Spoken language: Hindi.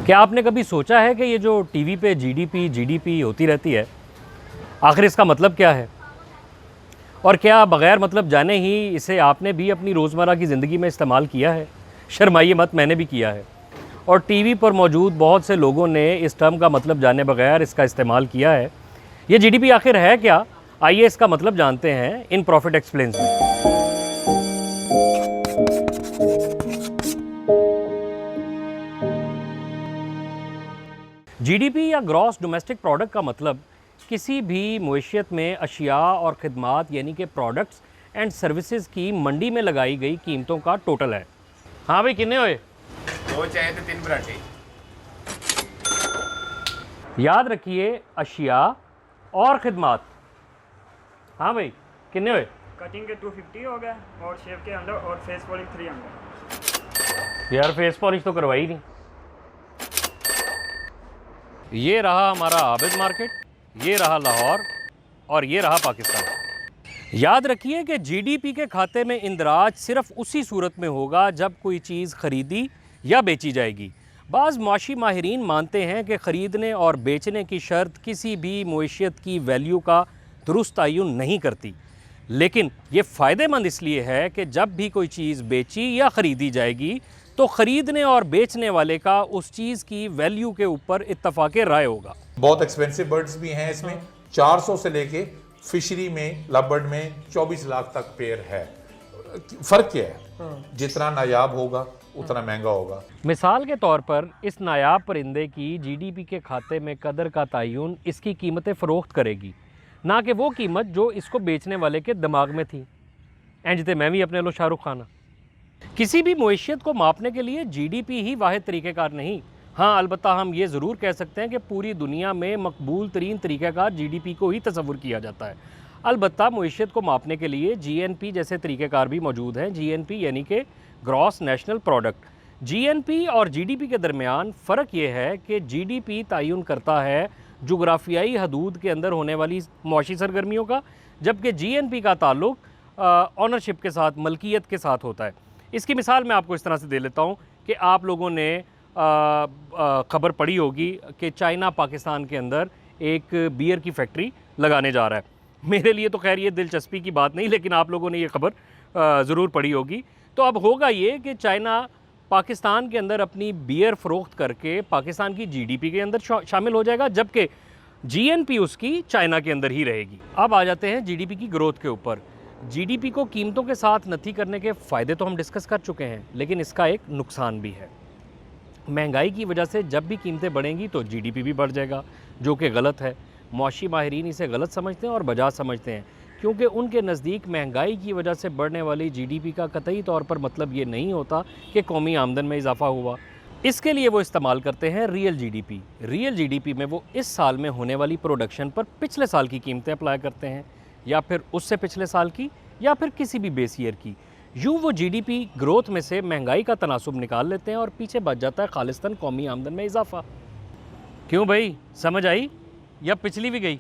क्या आपने कभी सोचा है कि ये जो टीवी पे जीडीपी होती रहती है, आखिर इसका मतलब क्या है? और क्या बग़ैर मतलब जाने ही इसे आपने भी अपनी रोज़मर्रा की ज़िंदगी में इस्तेमाल किया है? शर्माइए मत, मैंने भी किया है। और टीवी पर मौजूद बहुत से लोगों ने इस टर्म का मतलब जाने बगैर इसका इस्तेमाल किया है। ये जीडीपी आखिर है क्या? आइए इसका मतलब जानते हैं इन प्रॉफिट एक्सप्लेन्स में। जीडीपी या ग्रॉस डोमेस्टिक प्रोडक्ट का मतलब किसी भी मुएशियत में अशिया और खिदमात यानी कि प्रोडक्ट्स एंड सर्विसेज की मंडी में लगाई गई कीमतों का टोटल है। हाँ भाई, कितने हुए? 2 चाय तो 3 पराठे। याद रखिए, अशिया और खिदमात। हाँ भाई, कितने हुए? कटिंग के 250 हो गए और शेव के अंदर और फेस पॉलिश 300। यार फेस पॉलिश तो करवाई नहीं। ये रहा हमारा आबिद मार्केट, ये रहा लाहौर और ये रहा पाकिस्तान। याद रखिए कि जीडीपी के खाते में इंदराज सिर्फ उसी सूरत में होगा जब कोई चीज़ खरीदी या बेची जाएगी। बाज़ माशी माहिरीन मानते हैं कि ख़रीदने और बेचने की शर्त किसी भी मुएशियत की वैल्यू का दुरुस्त तयन नहीं करती, लेकिन ये फ़ायदेमंद इसलिए है कि जब भी कोई चीज़ बेची या ख़रीदी जाएगी तो ख़रीदने और बेचने वाले का उस चीज़ की वैल्यू के ऊपर इत्तफ़ाक़ राय होगा। बहुत एक्सपेंसिव बर्ड्स भी हैं इसमें, 400 से लेके फिशरी में लव बर्ड में 24 लाख तक पेयर है। फ़र्क क्या है? जितना नायाब होगा उतना महंगा होगा। मिसाल के तौर पर इस नायाब परिंदे की जीडीपी के खाते में कदर का तयन इसकी कीमतें फ़रोख्त करेगी, ना कि वो कीमत जो इसको बेचने वाले के दिमाग में थी। एंजते मैं भी अपने लो शाहरुख खाना। किसी भी मुएशियत को मापने के लिए जीडीपी ही वाहिद तरीक़ेकार नहीं। हाँ, अलबत्ता हम ये ज़रूर कह सकते हैं कि पूरी दुनिया में मकबूल तरीन तरीक़ेकार जीडीपी को ही तसव्वुर किया जाता है। अलबत्ता मुएशियत को मापने के लिए जीएनपी जैसे तरीक़ेकार भी मौजूद हैं। जीएनपी यानी कि ग्रॉस नेशनल प्रोडक्ट। जीएनपी और जीडीपी के दरमियान फ़र्क ये है कि जीडीपी तयन करता है जुग्राफियाई हदूद के अंदर होने वाली मुआशी सरगर्मियों का, जबकि जीएनपी का ताल्लुक ऑनरशिप के साथ, मलकियत के साथ होता है। इसकी मिसाल मैं आपको इस तरह से दे लेता हूँ कि आप लोगों ने ख़बर पढ़ी होगी कि चाइना पाकिस्तान के अंदर एक बियर की फैक्ट्री लगाने जा रहा है। मेरे लिए तो खैर ये दिलचस्पी की बात नहीं, लेकिन आप लोगों ने ये ख़बर ज़रूर पढ़ी होगी। तो अब होगा ये कि चाइना पाकिस्तान के अंदर अपनी बियर फ़रोख्त करके पाकिस्तान की जीडीपी के अंदर शामिल हो जाएगा, जबकि जीएनपी उसकी चाइना के अंदर ही रहेगी। अब आ जाते हैं जीडीपी की ग्रोथ के ऊपर। जीडीपी को कीमतों के साथ नथी करने के फ़ायदे तो हम डिस्कस कर चुके हैं, लेकिन इसका एक नुकसान भी है। महंगाई की वजह से जब भी कीमतें बढ़ेंगी तो जीडीपी भी बढ़ जाएगा, जो कि गलत है। मुआशी माहिरीन इसे गलत समझते हैं और बजाज समझते हैं, क्योंकि उनके नज़दीक महंगाई की वजह से बढ़ने वाली जीडीपी का कतई तौर पर मतलब ये नहीं होता कि कौमी आमदन में इजाफा हुआ। इसके लिए वो इस्तेमाल करते हैं रियल जीडीपी। रियल जीडीपी में वो इस साल में होने वाली प्रोडक्शन पर पिछले साल की कीमतें अप्लाई करते हैं, या फिर उससे पिछले साल की, या फिर किसी भी बेस ईयर की। यूँ वो जीडीपी ग्रोथ में से महंगाई का तनासुब निकाल लेते हैं और पीछे बच जाता है खालिस्तान कौमी आमदन में इजाफा। क्यों भाई, समझ आई या पिछली भी गई?